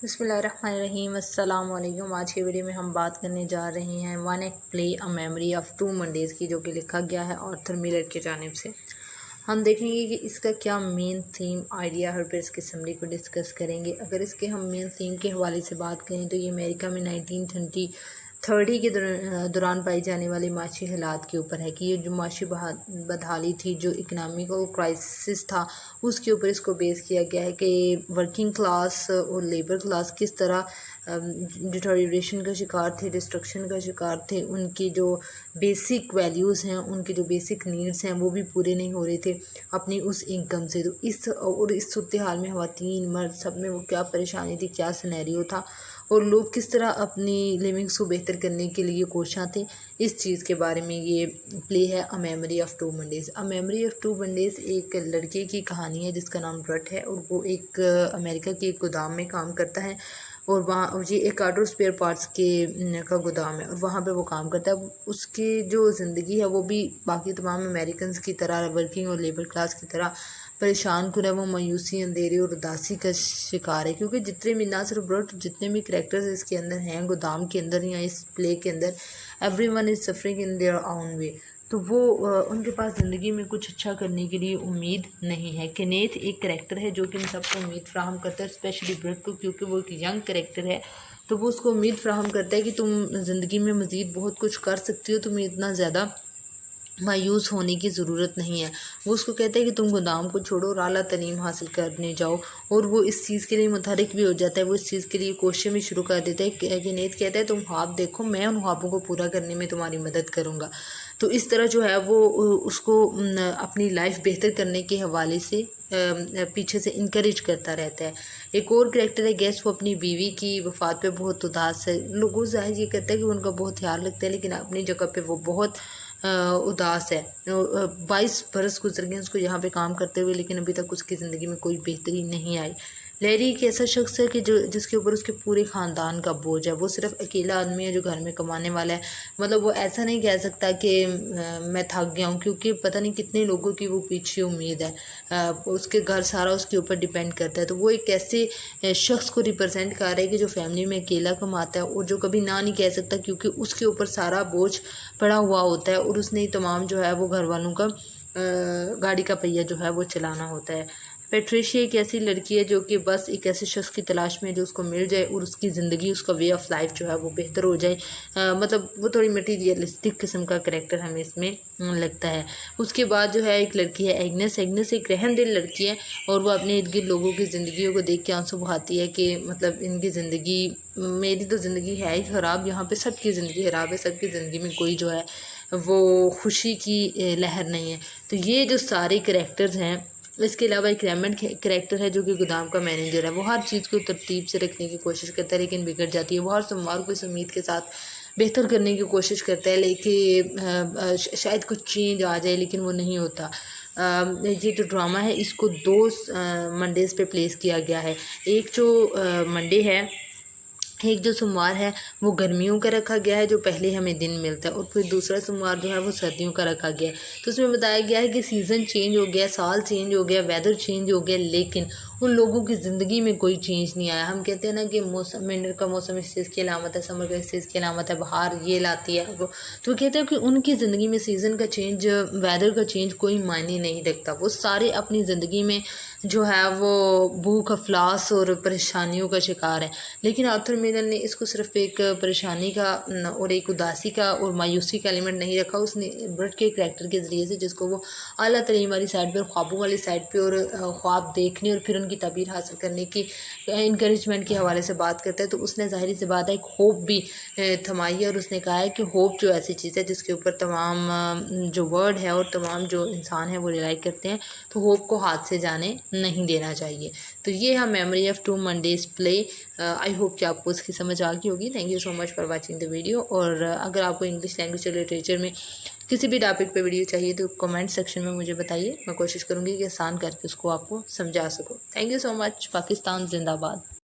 बिस्मिल्लाहिर्रहमानिर्रहीम अस्सलाम वालेकुम। आज की वीडियो में हम बात करने जा रहे हैं one act play a memory of two Mondays की, जो कि लिखा गया है आर्थर मिलर की जानिब से। हम देखेंगे कि इसका क्या मेन थीम आइडिया है, फिर इसकी समरी को डिस्कस करेंगे। अगर इसके हम मेन थीम के हवाले से बात करें तो ये अमेरिका में 1930 के दौरान पाई जाने वाले माशी हालात के ऊपर है कि ये जो माशी बदहाली थी, जो इकनॉमिकल क्राइसिस था, उसके ऊपर इसको बेस किया गया है कि वर्किंग क्लास और लेबर क्लास किस तरह डिटोरिएशन का शिकार थे, डिस्ट्रक्शन का शिकार थे। उनकी जो बेसिक वैल्यूज़ हैं, उनकी जो बेसिक नीड्स हैं, वो भी पूरे नहीं हो रहे थे अपनी उस इनकम से। तो इस सूरत हाल में ख़वातीन मर्द सब में वो क्या परेशानी थी, क्या सिनेरियो था और लोग किस तरह अपनी लिविंग्स को बेहतर करने के लिए कोशां थे, इस चीज़ के बारे में ये प्ले है a memory of two Mondays. A memory of two Mondays एक लड़के की कहानी है जिसका नाम ब्रट है और वो एक अमेरिका के एक गोदाम में काम करता है और वहाँ ये एक ऑटो स्पेयर पार्ट्स का गोदाम है और वहाँ पे वो काम करता है। उसकी जो ज़िंदगी है वो भी बाकी तमाम अमेरिकन की तरह वर्किंग और लेबर क्लास की तरह परेशान कुन है। वो मायूसी, अंधेरे और उदासी का शिकार है, क्योंकि जितने भी ना सिर्फ ब्रट, जितने भी करैक्टर्स इसके अंदर हैं गोदाम के अंदर या इस प्ले के अंदर, everyone is suffering in their own way. तो वो उनके पास ज़िंदगी में कुछ अच्छा करने के लिए उम्मीद नहीं है। केनेथ एक करैक्टर है जो कि इन सबको उम्मीद फ़राहम करता है, स्पेशली ब्रट को, क्योंकि वो एक यंग करैक्टर है। तो वो उसको उम्मीद फ़राहम करता है कि तुम ज़िंदगी में मज़ीद बहुत कुछ कर सकती हो, तुम्हें इतना ज़्यादा मायूस होने की ज़रूरत नहीं है। वो उसको कहता है कि तुम गोदाम को छोड़ो और आला तालीम हासिल करने जाओ, और वो इस चीज़ के लिए मुतहरिक भी हो जाता है। वो इस चीज़ के लिए कोशिश भी शुरू कर देता है। केनेथ कहता है तुम ख्वाब देखो, मैं उन ख्वाबों को पूरा करने में तुम्हारी मदद करूँगा। तो इस तरह जो है वो उसको अपनी लाइफ बेहतर करने के हवाले से पीछे से इनकरेज करता रहता है। एक और करैक्टर है गैस, वो अपनी बीवी की वफ़ात पे बहुत उदास है। लोगों ज़ाहिर ये कहता है कि उनका बहुत ख्याल रखता है, लेकिन अपनी जगह पे वो बहुत उदास है। 22 बरस गुजर गए उसको यहाँ पे काम करते हुए, लेकिन अभी तक उसकी ज़िंदगी में कोई बेहतरी नहीं आई। लैरी एक ऐसा शख्स है कि जिसके ऊपर उसके पूरे ख़ानदान का बोझ है। वो सिर्फ अकेला आदमी है जो घर में कमाने वाला है। मतलब वो ऐसा नहीं कह सकता कि मैं थक गया हूँ, क्योंकि पता नहीं कितने लोगों की वो पीछे उम्मीद है। उसके घर सारा उसके ऊपर डिपेंड करता है। तो वो एक ऐसे शख्स को रिप्रेजेंट कर रहा है कि जो फैमिली में अकेला कमाता है और जो कभी ना नहीं कह सकता, क्योंकि उसके ऊपर सारा बोझ पड़ा हुआ होता है और उसने ही तमाम जो है वो घर वालों का गाड़ी का पहिया जो है वो चलाना होता है। पेट्रिशिया एक ऐसी लड़की है जो कि बस एक ऐसे शख्स की तलाश में जो उसको मिल जाए और उसकी ज़िंदगी, उसका वे ऑफ लाइफ जो है वो बेहतर हो जाए। मतलब वो थोड़ी मटीरियलिस्टिक किस्म का करैक्टर हमें इसमें लगता है। उसके बाद जो है एक लड़की है एग्नेस। एग्नेस एक रहमदिल लड़की है और वो अपने इर्द गिर्द लोगों की ज़िंदगी को देख के आंसू बहाती है कि मतलब इनकी ज़िंदगी, मेरी तो ज़िंदगी है ही ख़राब, यहाँ पे सबकी ज़िंदगी ख़राब है, सबकी ज़िंदगी में कोई जो है वो खुशी की लहर नहीं है। तो ये जो सारे करैक्टर्स हैं, इसके अलावा एक रेमंड करैक्टर है जो कि गोदाम का मैनेजर है। वो हर चीज़ को तरतीब से रखने की कोशिश करता है, लेकिन बिगड़ जाती है। वो हर सोमवार को इस उम्मीद के साथ बेहतर करने की कोशिश करता है, लेकिन शायद कुछ चेंज आ जाए, लेकिन वो नहीं होता। ये जो ड्रामा है इसको 2 मंडेज़ पे प्लेस किया गया है। एक जो मंडे है, एक जो सोमवार है वो गर्मियों का रखा गया है, जो पहले हमें दिन मिलता है, और फिर दूसरा सोमवार जो है वो सर्दियों का रखा गया है। तो उसमें बताया गया है कि सीज़न चेंज हो गया, साल चेंज हो गया, वेदर चेंज हो गया, लेकिन उन लोगों की ज़िंदगी में कोई चेंज नहीं आया। हम कहते हैं ना कि मौसम, विंटर का मौसम इस चीज़ की अलामत है, समर का इस चीज़ की अलामत है, बहार ये लाती है वो। तो कहते हैं कि उनकी ज़िंदगी में सीज़न का चेंज, वेदर का चेंज कोई मायने नहीं रखता। वो सारे अपनी ज़िंदगी में जो है वो भूख, अफलास और परेशानियों का शिकार है। लेकिन आर्थर मिलर ने इसको सिर्फ एक परेशानी का और एक उदासी का और मायूसी का एलिमेंट नहीं रखा। उसने ब्रट के करैक्टर के ज़रिए से, जिसको वो आला तरीन वाली साइड पर, ख्वाबों वाली साइड पे और ख्वाब देखने और फिर उनकी ताबीर हासिल करने की इंकरेजमेंट के हवाले से बात करता है, तो उसने ज़ाहिर सी बात है एक होप भी थमाई है। और उसने कहा है कि होप जो ऐसी चीज़ है जिसके ऊपर तमाम जो वर्ड है और तमाम जो इंसान है वो रिलाई करते हैं, तो होप को हाथ से जाने नहीं देना चाहिए। तो ये है memory of two Mondays play. I hope कि आपको इसकी समझ आ गई होगी। Thank you so much for watching the video. और अगर आपको इंग्लिश लैंग्वेज और लिटरेचर में किसी भी टॉपिक पे वीडियो चाहिए तो कमेंट सेक्शन में मुझे बताइए। मैं कोशिश करूँगी कि आसान करके उसको आपको समझा सकूँ। Thank you so much. Pakistan जिंदाबाद।